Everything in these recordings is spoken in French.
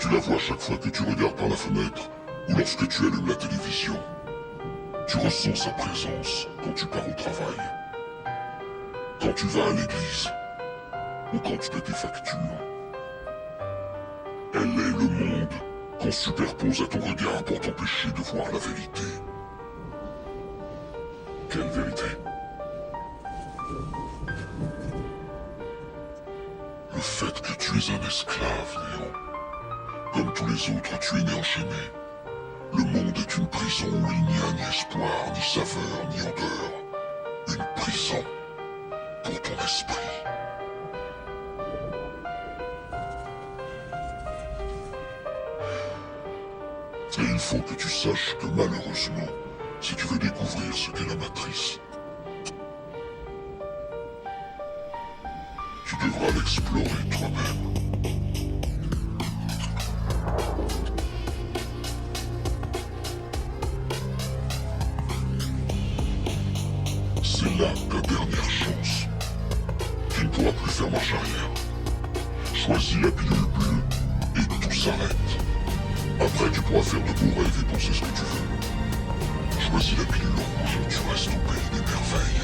Tu la vois chaque fois que tu regardes par la fenêtre ou lorsque tu allumes la télévision. Tu ressens sa présence quand tu pars au travail, quand tu vas à l'église ou quand tu paies tes factures. Elle est le monde qu'on superpose à ton regard pour t'empêcher de voir la vérité. Quelle vérité? Le fait que tu es un esclave, Néon. Comme tous les autres, tu es né enchaîné. Le monde est une prison où il n'y a ni espoir, ni saveur, ni odeur. Une prison pour ton esprit. Et il faut que tu saches que malheureusement, si tu veux découvrir ce qu'est la matrice, tu devras l'explorer toi-même. C'est là ta dernière chance. Tu ne pourras plus faire marche arrière. Choisis la pilule bleue et tout s'arrête. Après, tu pourras faire de beaux rêves et penser ce que tu veux. Choisis la pilule rouge, tu restes au pays des merveilles.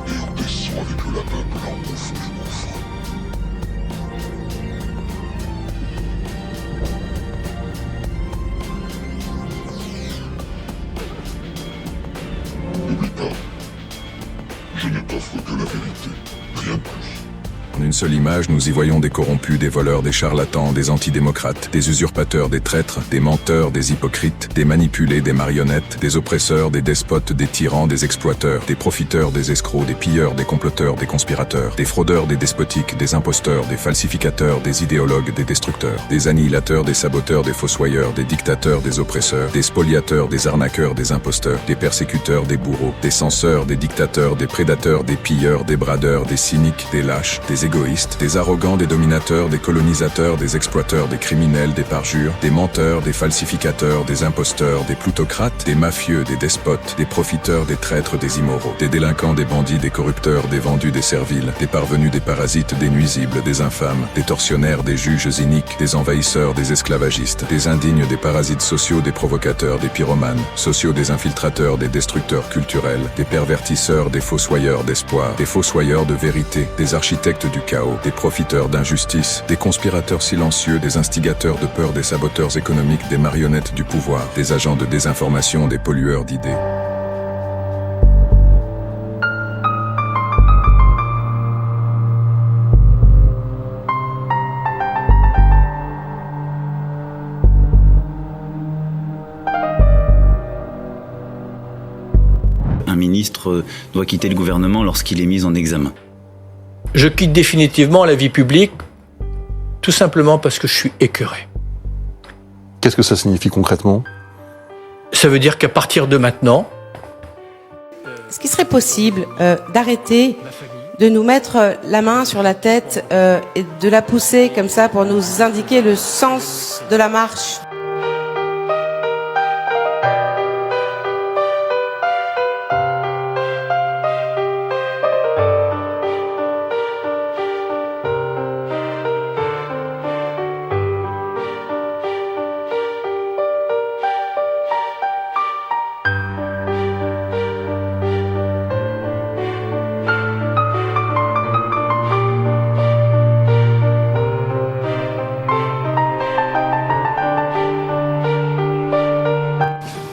Et on descend avec le lapin blanc au fond du gouffre. N'oublie pas, je ne t'offre que la vérité, rien de plus. En une seule image, nous y voyons des corrompus, des voleurs, des charlatans, des antidémocrates, des usurpateurs, des traîtres, des menteurs, des hypocrites, des manipulés, des marionnettes, des oppresseurs, des despotes, des tyrans, des exploiteurs, des profiteurs, des escrocs, des pilleurs, des comploteurs, des conspirateurs, des fraudeurs, des despotiques, des imposteurs, des falsificateurs, des idéologues, des destructeurs, des annihilateurs, des saboteurs, des fossoyeurs, des dictateurs, des oppresseurs, des spoliateurs, des arnaqueurs, des imposteurs, des persécuteurs, des bourreaux, des censeurs, des dictateurs, des prédateurs, des pilleurs, des bradeurs, des cyniques, des lâches, des égoïstes, des arrogants, des dominateurs, des colonisateurs, des exploiteurs, des criminels, des parjures, des menteurs, des falsificateurs, des imposteurs, des plutocrates, des mafieux, des despotes, des profiteurs, des traîtres, des immoraux, des délinquants, des bandits, des corrupteurs, des vendus, des serviles, des parvenus, des parasites, des nuisibles, des infâmes, des tortionnaires, des juges iniques, des envahisseurs, des esclavagistes, des indignes, des parasites sociaux, des provocateurs, des pyromanes, sociaux, des infiltrateurs, des destructeurs culturels, des pervertisseurs, des fossoyeurs d'espoir, des fossoyeurs de vérité, des architectes du chaos, des profiteurs d'injustice, des conspirateurs silencieux, des instigateurs de peur, des saboteurs économiques, des marionnettes du pouvoir, des agents de désinformation, des pollueurs d'idées. Un ministre doit quitter le gouvernement lorsqu'il est mis en examen. Je quitte définitivement la vie publique, tout simplement parce que je suis écœuré. Qu'est-ce que ça signifie concrètement? Ça veut dire qu'à partir de maintenant... Est-ce qu'il serait possible d'arrêter de nous mettre la main sur la tête et de la pousser comme ça pour nous indiquer le sens de la marche ?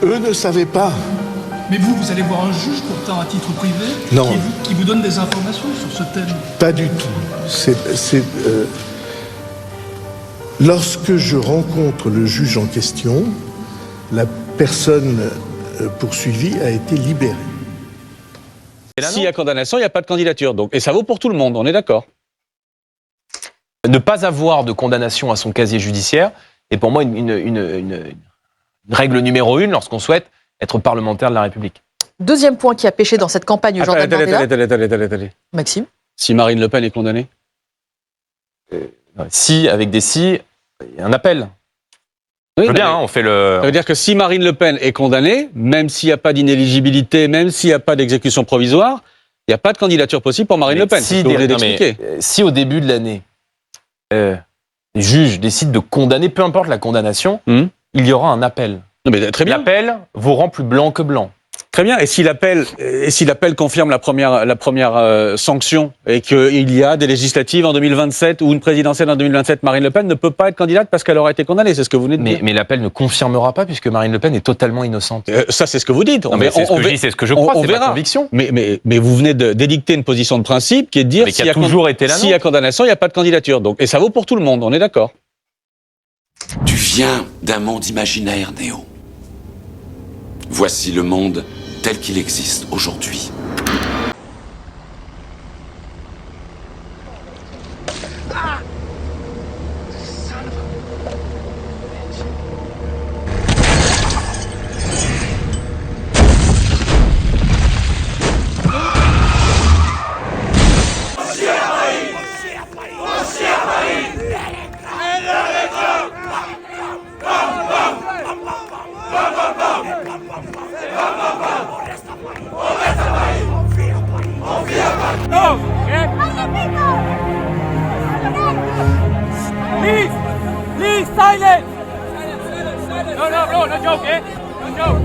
Eux ne savaient pas. Mais vous allez voir un juge pourtant à titre privé Non. qui vous donne des informations sur ce thème. Pas du tout. Lorsque je rencontre le juge en question, la personne poursuivie a été libérée. S'il y a condamnation, il n'y a pas de candidature. Donc, et ça vaut pour tout le monde, on est d'accord. Ne pas avoir de condamnation à son casier judiciaire est pour moi une règle numéro 1 lorsqu'on souhaite être parlementaire de la République. Deuxième point qui a pêché dans cette campagne, Jordan Bardella. Attendez. Maxime. Si Marine Le Pen est condamnée, Si, avec des si, il y a un appel. oui, Je veux bien, on fait le... Ça veut dire que si Marine Le Pen est condamnée, même s'il n'y a pas d'inéligibilité, même s'il n'y a pas d'exécution provisoire, il n'y a pas de candidature possible pour Marine Le Pen. Si, d'expliquer. si au début de l'année, les juges décident de condamner, peu importe la condamnation, il y aura un appel. Non, mais très bien. L'appel vous rend plus blanc que blanc. Très bien. Et si l'appel confirme la première sanction et qu'il y a des législatives en 2027 ou une présidentielle en 2027, Marine Le Pen ne peut pas être candidate parce qu'elle aura été condamnée. C'est ce que vous venez de dire. Mais l'appel ne confirmera pas puisque Marine Le Pen est totalement innocente. Ça, c'est ce que vous dites. C'est ce que je crois, c'est ma conviction. Mais vous venez d'édicter une position de principe qui est de dire s'il y a condamnation, il n'y a pas de candidature. Donc, et ça vaut pour tout le monde. On est d'accord. Tu viens d'un monde imaginaire, Néo. Voici le monde tel qu'il existe aujourd'hui. Please, silence! No joke, eh? No joke.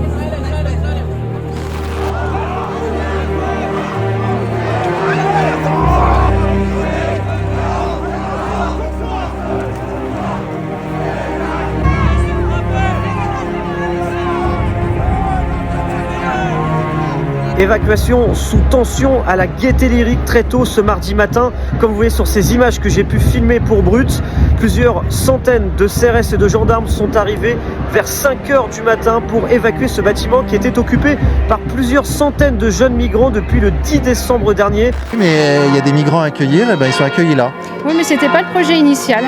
Évacuation sous tension à la Gaîté Lyrique très tôt ce mardi matin. Comme vous voyez sur ces images que j'ai pu filmer pour Brut, plusieurs centaines de CRS et de gendarmes sont arrivés vers 5h du matin pour évacuer ce bâtiment qui était occupé par plusieurs centaines de jeunes migrants depuis le 10 décembre dernier. Mais il y a des migrants à accueillir, et ben ils sont accueillis là. Oui, mais c'était pas le projet initial.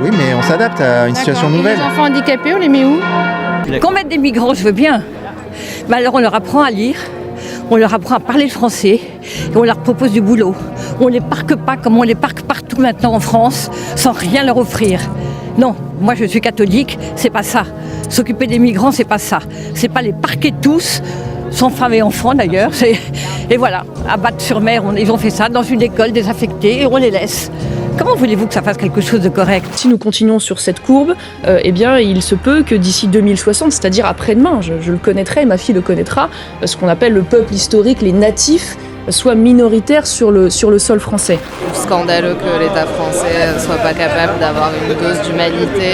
Oui, mais on s'adapte à une situation nouvelle. Et les enfants handicapés, on les met où? Qu'on mette des migrants, je veux bien. Mais alors on leur apprend à lire, on leur apprend à parler le français et on leur propose du boulot. On les parque pas comme on les parque partout maintenant en France, sans rien leur offrir. Non, moi je suis catholique, c'est pas ça. S'occuper des migrants, c'est pas ça. C'est pas les parquer tous, sans femmes et enfants d'ailleurs. Et voilà, à Batte-sur-Mer, ils ont fait ça dans une école désaffectée et on les laisse. Comment voulez-vous que ça fasse quelque chose de correct? Si nous continuons sur cette courbe, eh bien, il se peut que d'ici 2060, c'est-à-dire après-demain, je le connaîtrai, ma fille le connaîtra, ce qu'on appelle le peuple historique, les natifs, soient minoritaires sur le sol français. Scandaleux que l'État français soit pas capable d'avoir une dose d'humanité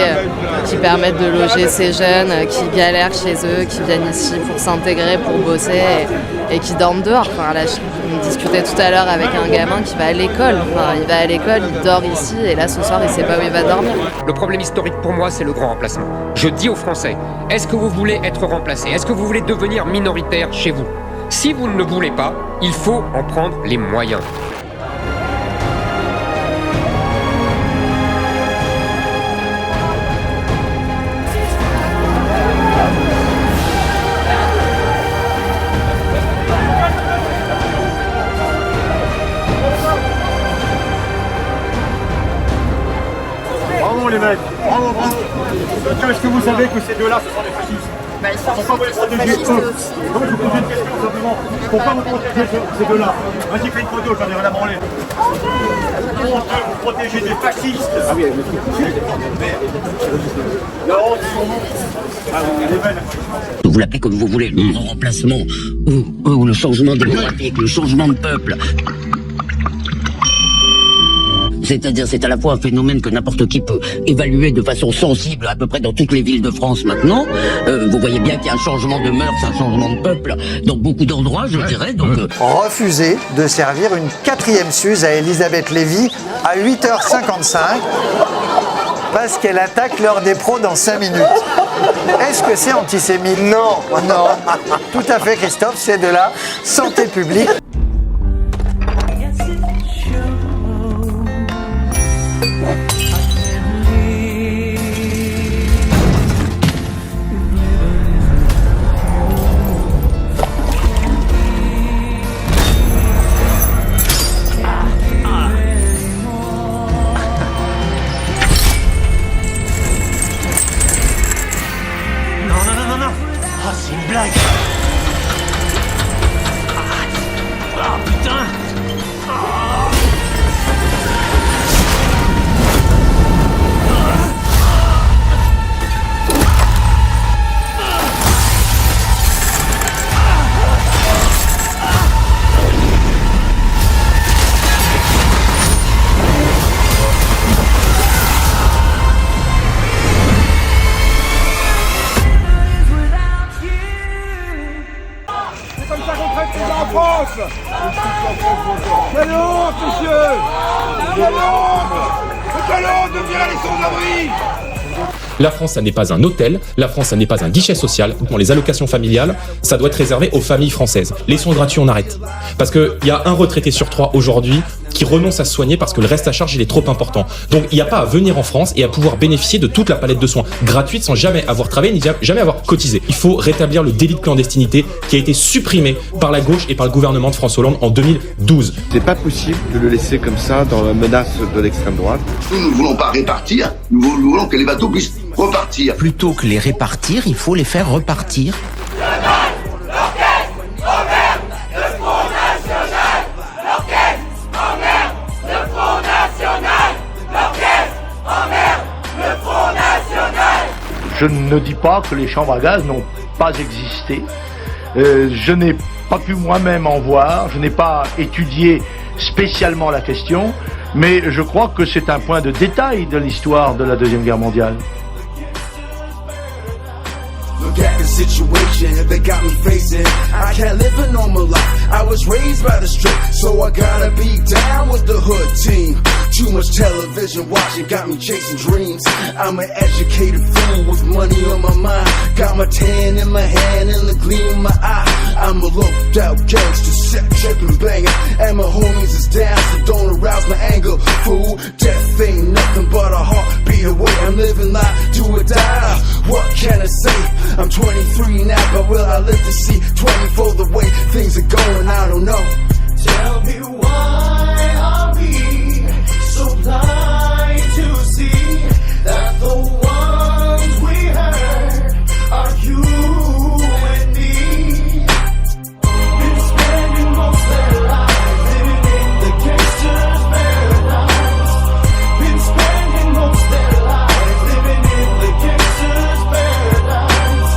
qui permette de loger ces jeunes qui galèrent chez eux, qui viennent ici pour s'intégrer, pour bosser et qui dorment dehors. Enfin, là, je discutais tout à l'heure avec un gamin qui va à l'école. Enfin, il va à l'école, il dort ici et là ce soir il sait pas où il va dormir. Le problème historique pour moi c'est le grand remplacement. Je dis aux Français, est-ce que vous voulez être remplacés? Est-ce que vous voulez devenir minoritaire chez vous? Si vous ne le voulez pas, il faut en prendre les moyens. Bravo les mecs, bravo. Est-ce que vous savez que ces deux-là, ce sont des fascistes? Ils ne sont pas pour les protéger eux. Donc je vous pose une question simplement. Pourquoi vous protégez ces deux-là? Vas-y, fais une photo, j'en ai rien à branler. Pour vous protéger des fascistes. Ah oui, la honte, ils sont morts. Ah, vous les belles. Vous l'appelez comme vous voulez, le remplacement ou le changement démographique, le changement de peuple. C'est-à-dire, c'est à la fois un phénomène que n'importe qui peut évaluer de façon sensible à peu près dans toutes les villes de France maintenant. Vous voyez bien qu'il y a un changement de mœurs, un changement de peuple dans beaucoup d'endroits, je dirais. Donc, refuser de servir une 4e Suze à Elisabeth Lévy à 8h55 parce qu'elle attaque l'heure des pros dans 5 minutes. Est-ce que c'est antisémite? Non, non. Tout à fait, Christophe, c'est de la santé publique. Quelle honte, monsieur! Quelle honte! Quelle honte de virer les sans-abri! La France, ça n'est pas un hôtel. La France, ça n'est pas un guichet social. Pour les allocations familiales, ça doit être réservé aux familles françaises. Les soins gratuits, on arrête. Parce qu'il y a un retraité sur 3 aujourd'hui qui renonce à se soigner parce que le reste à charge, il est trop important. Donc, il n'y a pas à venir en France et à pouvoir bénéficier de toute la palette de soins gratuite sans jamais avoir travaillé ni jamais avoir cotisé. Il faut rétablir le délit de clandestinité qui a été supprimé par la gauche et par le gouvernement de François Hollande en 2012. C'est pas possible de le laisser comme ça dans la menace de l'extrême droite. Nous ne voulons pas répartir, nous voulons que les bateaux puissent repartir. Plutôt que les répartir, il faut les faire repartir. Je ne dis pas que les chambres à gaz n'ont pas existé. Je n'ai pas pu moi-même en voir, je n'ai pas étudié spécialement la question, mais je crois que c'est un point de détail de l'histoire de la Deuxième Guerre mondiale. Look at the situation they got me facing. I can't live a normal life. I was raised by the street, so I gotta be down with the hood team. Too much television watching got me chasing dreams. I'm an educated fool with money on my mind. Got my tan in my hand and the gleam in my eye. I'm a looked out gangster, set tripping banger, and my homies is down, so don't arouse my anger. Fool, death ain't nothing but a heartbeat away. I'm living life, do or die. What can I say? I'm 23 now, but will I live to see 24 the way things are going? I don't know. Tell me why are we so blind to see that the ones we hurt are you and me? Been spending most their lives living in the gangster's paradise. Been spending most their lives living in the gangster's paradise.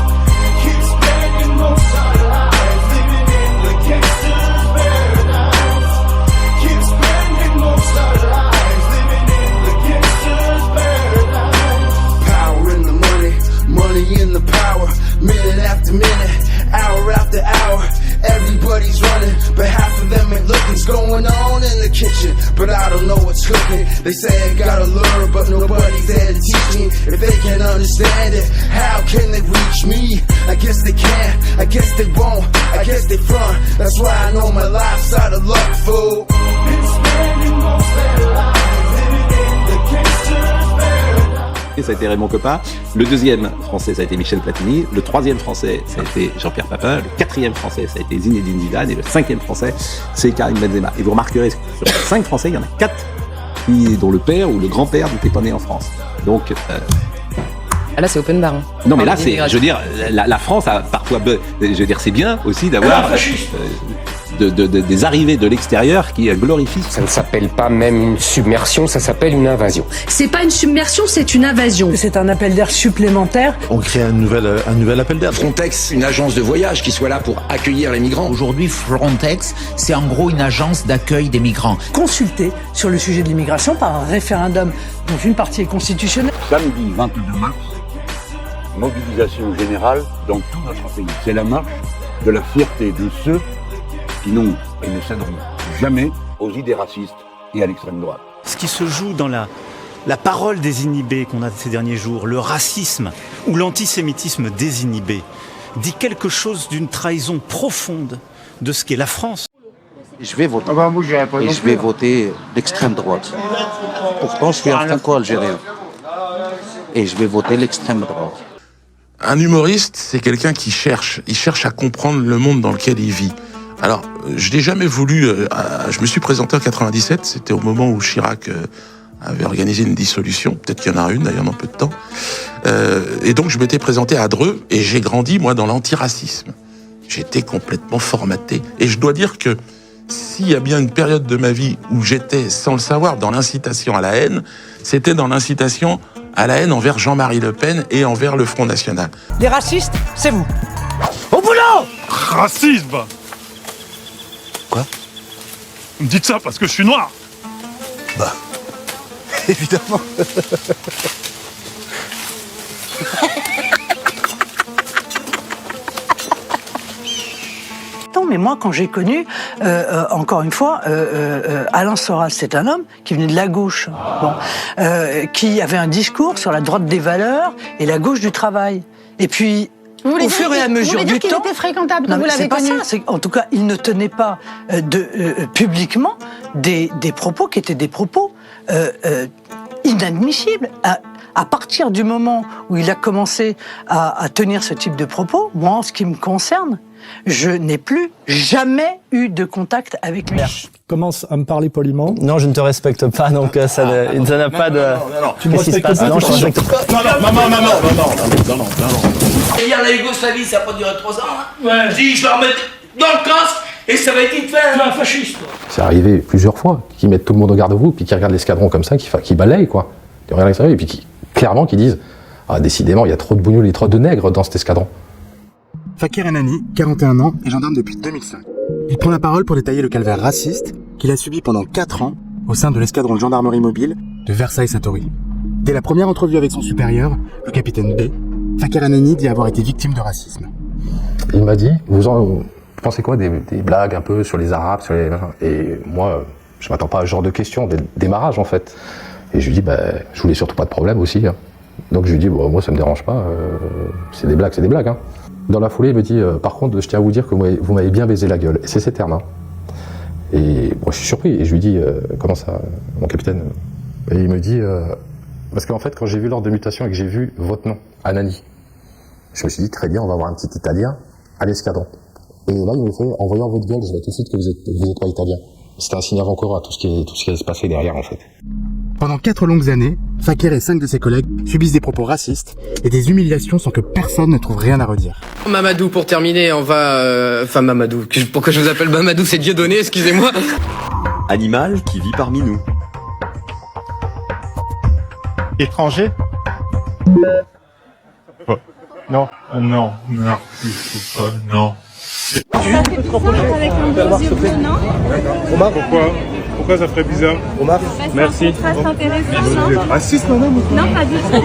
Keep spending most our lives living in the gangster's paradise. Keep spending most our lives living in the gangster's paradise. Power in the money, money in the power. Minute after minute, hour after hour. Everybody's running, but half of them ain't looking's going on in the kitchen. But I don't know what's cooking. They say I gotta learn, but nobody's there to teach me. If they can't understand it, how can they reach me? I guess they can't, I guess they won't, I guess they front. That's why I know my life's out of luck, fool. Been spending most their lives living in the gangster's paradise. Et ça a été Raymond Kopa. Le deuxième français, ça a été Michel Platini. Le troisième français, ça a été Jean-Pierre Papin. Le quatrième français, ça a été Zinedine Zidane. Et le cinquième français, c'est Karim Benzema. Et vous remarquerez que sur les 5 français, il y en a 4 dont le père ou le grand-père n'était pas né en France. Donc... Ah là, c'est open bar. Hein. Non, mais là, c'est, je veux dire, la France a parfois... Je veux dire, c'est bien aussi d'avoir... des arrivées de l'extérieur qui glorifient. Ça ne s'appelle pas même une submersion, ça s'appelle une invasion. C'est pas une submersion, c'est une invasion. C'est un appel d'air supplémentaire. On crée un nouvel appel d'air. Frontex, une agence de voyage qui soit là pour accueillir les migrants. Aujourd'hui, Frontex, c'est en gros une agence d'accueil des migrants. Consulté sur le sujet de l'immigration par un référendum dont une partie est constitutionnelle. Samedi 22 mars, mobilisation générale dans tout notre pays. C'est la marche de la fierté de ceux qui n'ont et ne céderont jamais aux idées racistes et à l'extrême droite. Ce qui se joue dans la parole désinhibée qu'on a ces derniers jours, le racisme ou l'antisémitisme désinhibé, dit quelque chose d'une trahison profonde de ce qu'est la France. Je vais voter. Et je vais voter l'extrême droite. Pourtant, je suis un franco-algérien. Et je vais voter l'extrême droite. Un humoriste, c'est quelqu'un qui cherche. Il cherche à comprendre le monde dans lequel il vit. Alors, je n'ai jamais voulu... je me suis présenté en 97, c'était au moment où Chirac avait organisé une dissolution. Peut-être qu'il y en a une, d'ailleurs, dans peu de temps. Et donc, je m'étais présenté à Dreux, et j'ai grandi, moi, dans l'antiracisme. J'étais complètement formaté. Et je dois dire que s'il y a bien une période de ma vie où j'étais, sans le savoir, dans l'incitation à la haine, c'était dans l'incitation à la haine envers Jean-Marie Le Pen et envers le Front National. Les racistes, c'est vous. Au boulot! Racisme! Quoi? Vous me dites ça parce que je suis noir? Bah, évidemment. Non mais moi, quand j'ai connu, encore une fois, Alain Soral, c'est un homme qui venait de la gauche, qui avait un discours sur la droite des valeurs et la gauche du travail. Et puis, au fur et à mesure du temps... Vous était fréquentable quand vous l'avez connu? C'est pas ça. En tout cas, il ne tenait pas publiquement des propos qui étaient des propos inadmissibles. À partir du moment où il a commencé à tenir ce type de propos, moi, en ce qui me concerne, je n'ai plus jamais eu de contact avec lui. Commence à me parler poliment. Non, je ne te respecte pas, donc ça n'a pas de... Tu me respectes pas? Non, je te respecte pas. Non. Hier, la Yougoslavie, ça n'a pas duré 3 ans. Ouais. Je dis, je vais remettre dans le casque et ça va être vite fait. Tu es un fasciste, toi. C'est arrivé plusieurs fois, qu'ils mettent tout le monde au garde-à-vous, puis qu'ils regardent l'escadron comme ça, qui balayent, quoi. Ils regardent l'extérieur, et puis clairement, qu'ils disent « Ah, décidément, il y a trop de bougnoules et trop de nègres dans cet escadron. » Fakir Enani, 41 ans, est gendarme depuis 2005. Il prend la parole pour détailler le calvaire raciste qu'il a subi pendant 4 ans au sein de l'escadron de gendarmerie mobile de Versailles-Satory. Dès la première entrevue avec son supérieur, le capitaine B, Fakir Enani dit avoir été victime de racisme. Il m'a dit « Vous pensez quoi des blagues un peu sur les Arabes, sur les... » Et moi, je m'attends pas à ce genre de questions, des démarrages en fait. Et je lui dis je voulais surtout pas de problème aussi. Hein. Donc je lui dis moi ça me dérange pas, c'est des blagues. Hein. Dans la foulée, il me dit par contre, je tiens à vous dire que vous m'avez bien baisé la gueule. Et c'est ces termes. Hein. Et je suis surpris. Et je lui dis comment ça, mon capitaine? Et il me dit parce qu'en fait, quand j'ai vu l'ordre de mutation et que j'ai vu votre nom, Anani, je me suis dit très bien, on va avoir un petit Italien à l'escadron. Et là, il me fait en voyant votre gueule, je vois tout de suite que vous êtes pas italien. C'était un signe avant-coureur à tout ce qui allait se passer derrière en fait. Pendant 4 longues années, Fakir et 5 de ses collègues subissent des propos racistes et des humiliations sans que personne ne trouve rien à redire. Mamadou, pour terminer, on va... Enfin, Mamadou. Pourquoi je vous appelle Mamadou? C'est Dieudonné, excusez-moi. Animal qui vit parmi nous. Étranger? Non. Non. Omar, pourquoi ça ferait bizarre? Omar, merci. Vous êtes raciste, madame? Non, pas du tout.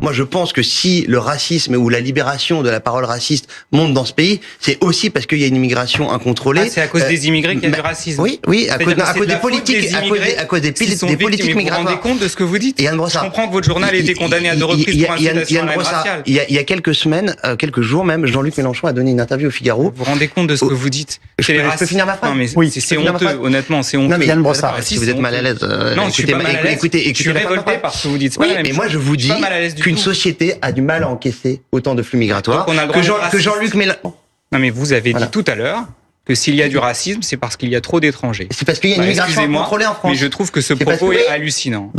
Moi, je pense que si le racisme ou la libération de la parole raciste monte dans ce pays, c'est aussi parce qu'il y a une immigration incontrôlée. C'est à cause des immigrés qu'il y a du racisme. Oui, à cause des politiques, à cause des politiques migratoires. Vous vous rendez compte de ce que vous dites? Yann Brossard. Je comprends que votre journal ait été condamné à 2 reprises pour incitation à la haine raciale. Il y a quelques semaines, quelques jours même, Jean-Luc Mélenchon a donné une interview au Figaro. Vous vous rendez compte de ce que vous dites? Je peux finir ma phrase? Non, mais c'est honteux, honnêtement, c'est honteux. Non, mais Yann Brossard, si vous êtes mal à l'aise, non, je suis pas mal à l'aise. écoutez, je suis révolté par ce que vous dites. Oui, mais moi je vous dis qu'une société a du mal à encaisser autant de flux migratoires que Jean-Luc Mélenchon. Non, mais vous avez dit tout à l'heure que s'il y a du racisme, c'est parce qu'il y a trop d'étrangers. C'est parce qu'il y a une immigration incontrôlée en France. Mais je trouve que ce propos est hallucinant.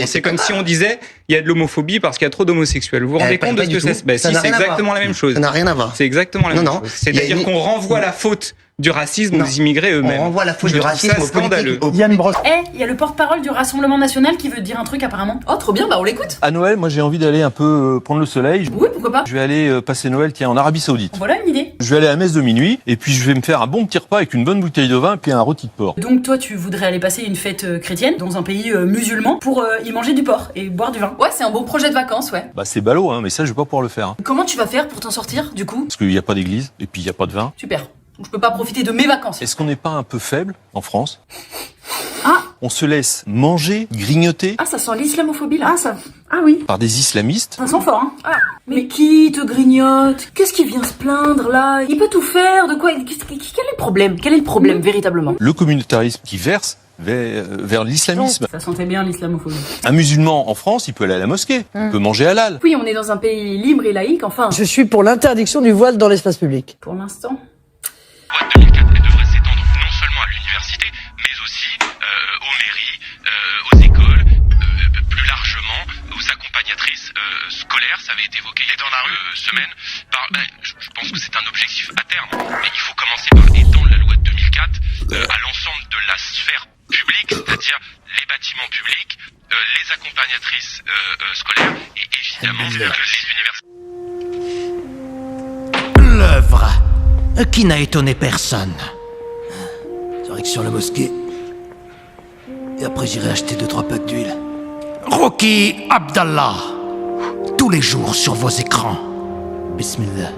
C'est comme si on disait il y a de l'homophobie parce qu'il y a trop d'homosexuels. Vous vous rendez compte de ce que c'est? Si, c'est exactement la même chose. Ça n'a rien à voir. C'est exactement la même chose. C'est-à-dire qu'on renvoie la faute du racisme aux immigrés eux-mêmes. On renvoie la faute du racisme aux scandaleux. Yann Brossard. Il y a le porte-parole du Rassemblement National qui veut dire un truc apparemment. Oh, trop bien, on l'écoute. À Noël, moi j'ai envie d'aller un peu prendre le soleil. Oui, pourquoi pas. Je vais aller passer Noël, en Arabie Saoudite. Voilà une idée. Je vais aller à la messe de minuit, et puis je vais me faire un bon petit repas avec une bonne bouteille de vin, et puis un rôti de porc. Donc toi, tu voudrais aller passer une fête chrétienne dans un pays musulman pour y manger du porc et boire du vin. Ouais, c'est un bon projet de vacances, ouais. Bah c'est ballot, hein, mais ça je vais pas pouvoir le faire. Comment tu vas faire pour t'en sortir, du coup? Parce qu'il n'y a pas d'église, et puis il n'y a pas de vin. Super. Donc je peux pas profiter de mes vacances. Est-ce qu'on n'est pas un peu faible en France? Ah! On se laisse manger, grignoter. Ah, ça sent l'islamophobie là. Ah oui. Par des islamistes. Ça sent fort, hein. Ah. Mais qui te grignote? Qu'est-ce qui vient se plaindre là? Il peut tout faire, de quoi? Quel est le problème? Quel est le problème véritablement? Le communautarisme qui verse vers l'islamisme. Ça sentait bien l'islamophobie. Un musulman en France, il peut aller à la mosquée, il peut manger halal. Oui, on est dans un pays libre et laïque, enfin. Je suis pour l'interdiction du voile dans l'espace public. Pour l'instant. La loi 2004 devrait s'étendre non seulement à l'université, mais aussi aux mairies, aux écoles, plus largement aux accompagnatrices scolaires. Ça avait été évoqué dans la semaine. Je pense que c'est un objectif à terme, mais il faut commencer par étendre la loi de 2004 à l'ensemble de la sphère publique, c'est-à-dire les bâtiments publics, les accompagnatrices scolaires et évidemment les universités. L'œuvre qui n'a étonné personne. Direction la mosquée. Et après j'irai acheter 2-3 packs d'huile. Rocky Abdallah. Tous les jours sur vos écrans. Bismillah.